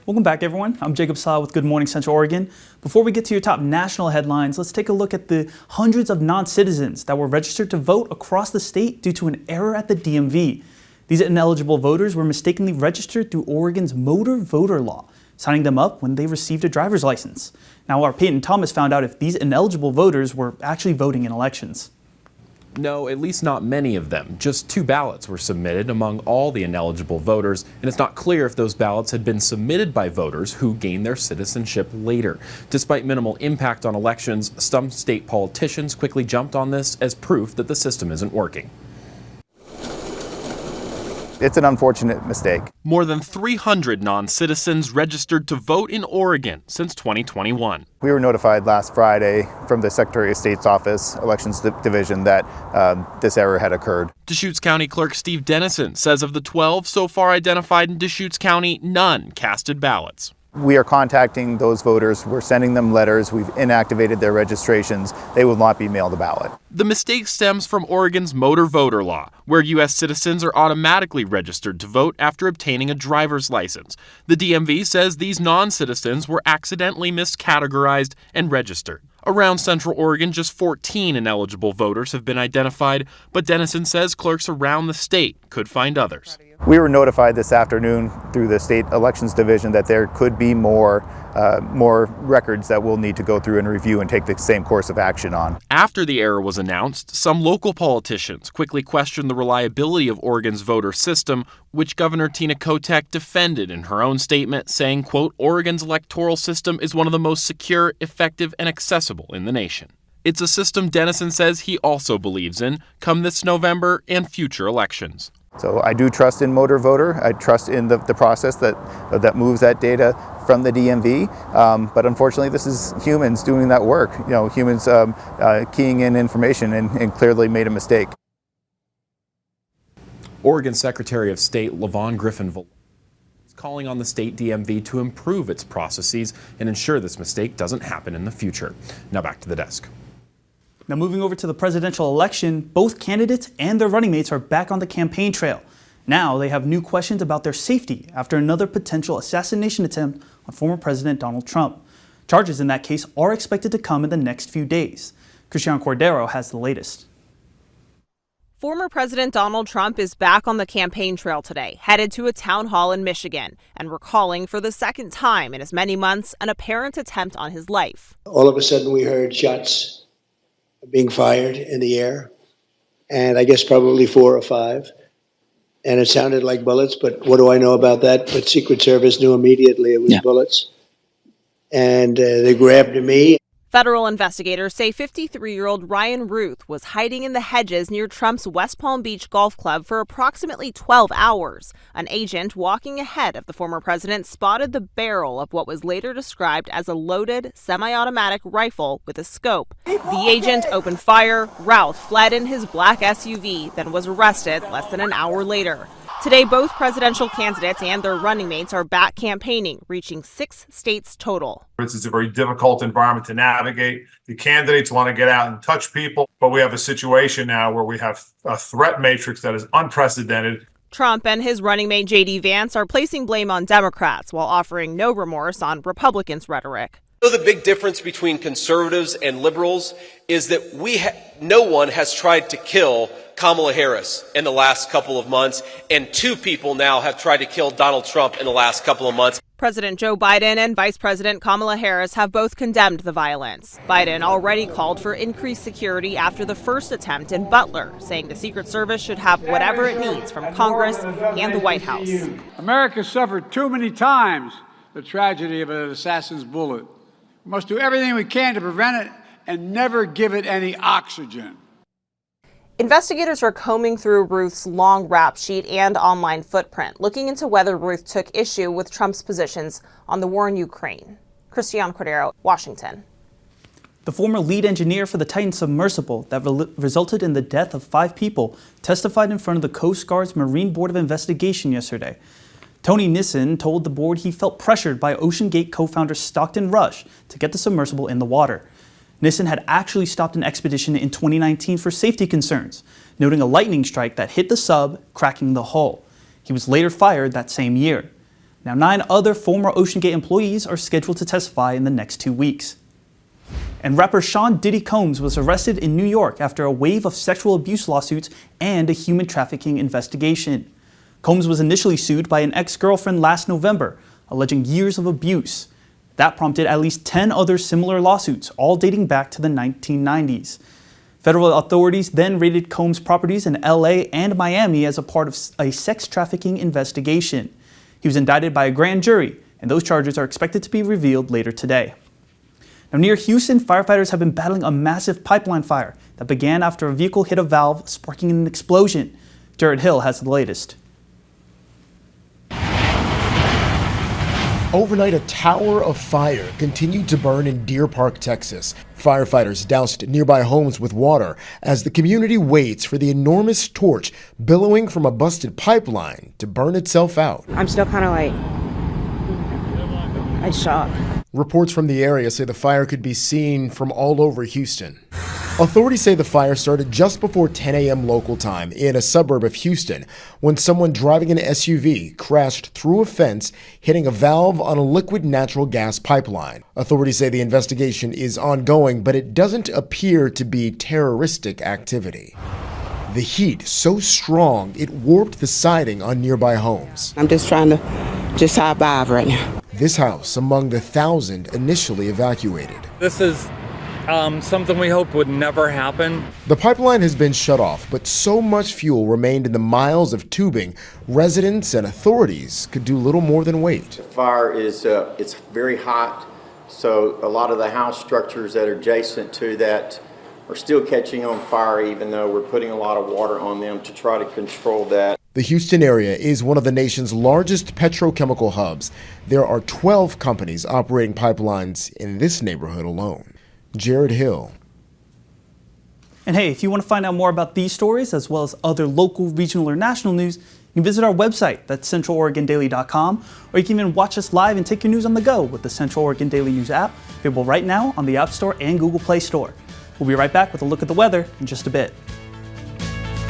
Welcome back, everyone. I'm Jacob Sala with Good Morning Central Oregon. Before we get to your top national headlines, let's take a look at the hundreds of non-citizens that were registered to vote across the state due to an error at the DMV. These ineligible voters were mistakenly registered through Oregon's motor voter law, signing them up when they received a driver's license. Now, our Peyton Thomas found out if these ineligible voters were actually voting in elections. No, at least not many of them. Just 2 ballots were submitted among all the ineligible voters, and it's not clear if those ballots had been submitted by voters who gained their citizenship later. Despite minimal impact on elections, some state politicians quickly jumped on this as proof that the system isn't working. It's an unfortunate mistake. More than 300 non-citizens registered to vote in Oregon since 2021. We were notified last Friday from the Secretary of State's office, Elections Division, that this error had occurred. Deschutes County Clerk Steve Dennison says of the 12 so far identified in Deschutes County, none casted ballots. We are contacting those voters. We're sending them letters. We've inactivated their registrations. They will not be mailed a ballot. The mistake stems from Oregon's motor voter law, where U.S. citizens are automatically registered to vote after obtaining a driver's license. The DMV says these non-citizens were accidentally miscategorized and registered. Around Central Oregon, just 14 ineligible voters have been identified, but Dennison says clerks around the state could find others. We were notified this afternoon through the State Elections Division that there could be more records that we'll need to go through and review and take the same course of action on. After the error was announced, some local politicians quickly questioned the reliability of Oregon's voter system, which Governor Tina Kotek defended in her own statement, saying, quote, "Oregon's electoral system is one of the most secure, effective, and accessible in the nation." It's a system Dennison says he also believes in come this November and future elections. So I do trust in motor voter. I trust in the process that moves that data from the DMV. But unfortunately, this is humans doing that work. Humans keying in information and clearly made a mistake. Oregon Secretary of State LaVon Griffin is calling on the state DMV to improve its processes and ensure this mistake doesn't happen in the future. Now back to the desk. Now, moving over to the presidential election, both candidates and their running mates are back on the campaign trail. Now they have new questions about their safety after another potential assassination attempt on former President Donald Trump. Charges in that case are expected to come in the next few days. Christian Cordero has the latest. Former President Donald Trump is back on the campaign trail today, headed to a town hall in Michigan, and recalling for the second time in as many months an apparent attempt on his life. All of a sudden we heard shots being fired in the air, and I guess probably 4 or 5. And it sounded like bullets, but what do I know about that? But Secret Service knew immediately it was bullets. And they grabbed me. Federal investigators say 53-year-old Ryan Ruth was hiding in the hedges near Trump's West Palm Beach Golf Club for approximately 12 hours. An agent walking ahead of the former president spotted the barrel of what was later described as a loaded semi-automatic rifle with a scope. The agent opened fire. Routh fled in his black SUV, then was arrested less than an hour later. Today, both presidential candidates and their running mates are back campaigning, reaching 6 states total. This is a very difficult environment to navigate. The candidates want to get out and touch people, but we have a situation now where we have a threat matrix that is unprecedented. Trump and his running mate J.D. Vance are placing blame on Democrats while offering no remorse on Republicans' rhetoric. The big difference between conservatives and liberals is that no one has tried to kill Kamala Harris in the last couple of months, and 2 people now have tried to kill Donald Trump in the last couple of months. President Joe Biden and Vice President Kamala Harris have both condemned the violence. Biden already called for increased security after the first attempt in Butler, saying the Secret Service should have whatever it needs from Congress and the White House. America suffered too many times the tragedy of an assassin's bullet. We must do everything we can to prevent it and never give it any oxygen. Investigators are combing through Ruth's long rap sheet and online footprint, looking into whether Ruth took issue with Trump's positions on the war in Ukraine. Christian Cordero, Washington. The former lead engineer for the Titan submersible that resulted in the death of 5 people testified in front of the Coast Guard's Marine Board of Investigation yesterday. Tony Nissen told the board he felt pressured by OceanGate co-founder Stockton Rush to get the submersible in the water. Nissen had actually stopped an expedition in 2019 for safety concerns, noting a lightning strike that hit the sub, cracking the hull. He was later fired that same year. Now, 9 other former OceanGate employees are scheduled to testify in the next 2 weeks. And rapper Sean Diddy Combs was arrested in New York after a wave of sexual abuse lawsuits and a human trafficking investigation. Combs was initially sued by an ex-girlfriend last November, alleging years of abuse. That prompted at least 10 other similar lawsuits, all dating back to the 1990s. Federal authorities then raided Combs' properties in LA and Miami as a part of a sex trafficking investigation. He was indicted by a grand jury, and those charges are expected to be revealed later today. Now, near Houston, firefighters have been battling a massive pipeline fire that began after a vehicle hit a valve, sparking an explosion. Jared Hill has the latest. Overnight, a tower of fire continued to burn in Deer Park, Texas. Firefighters doused nearby homes with water as the community waits for the enormous torch billowing from a busted pipeline to burn itself out. I'm still kind of in shock. Reports from the area say the fire could be seen from all over Houston. Authorities say the fire started just before 10 a.m. local time in a suburb of Houston when someone driving an SUV crashed through a fence, hitting a valve on a liquid natural gas pipeline. Authorities say the investigation is ongoing, but it doesn't appear to be terroristic activity. The heat so strong it warped the siding on nearby homes. I'm just trying to survive right now. This house among the 1,000 initially evacuated. This is something we hope would never happen. The pipeline has been shut off, but so much fuel remained in the miles of tubing, residents and authorities could do little more than wait. The fire is it's very hot, so a lot of the house structures that are adjacent to that are still catching on fire, even though we're putting a lot of water on them to try to control that. The Houston area is one of the nation's largest petrochemical hubs. There are 12 companies operating pipelines in this neighborhood alone. Jared Hill. And hey, if you want to find out more about these stories, as well as other local, regional, or national news, you can visit our website, that's centraloregondaily.com, or you can even watch us live and take your news on the go with the Central Oregon Daily News app, available right now on the App Store and Google Play Store. We'll be right back with a look at the weather in just a bit.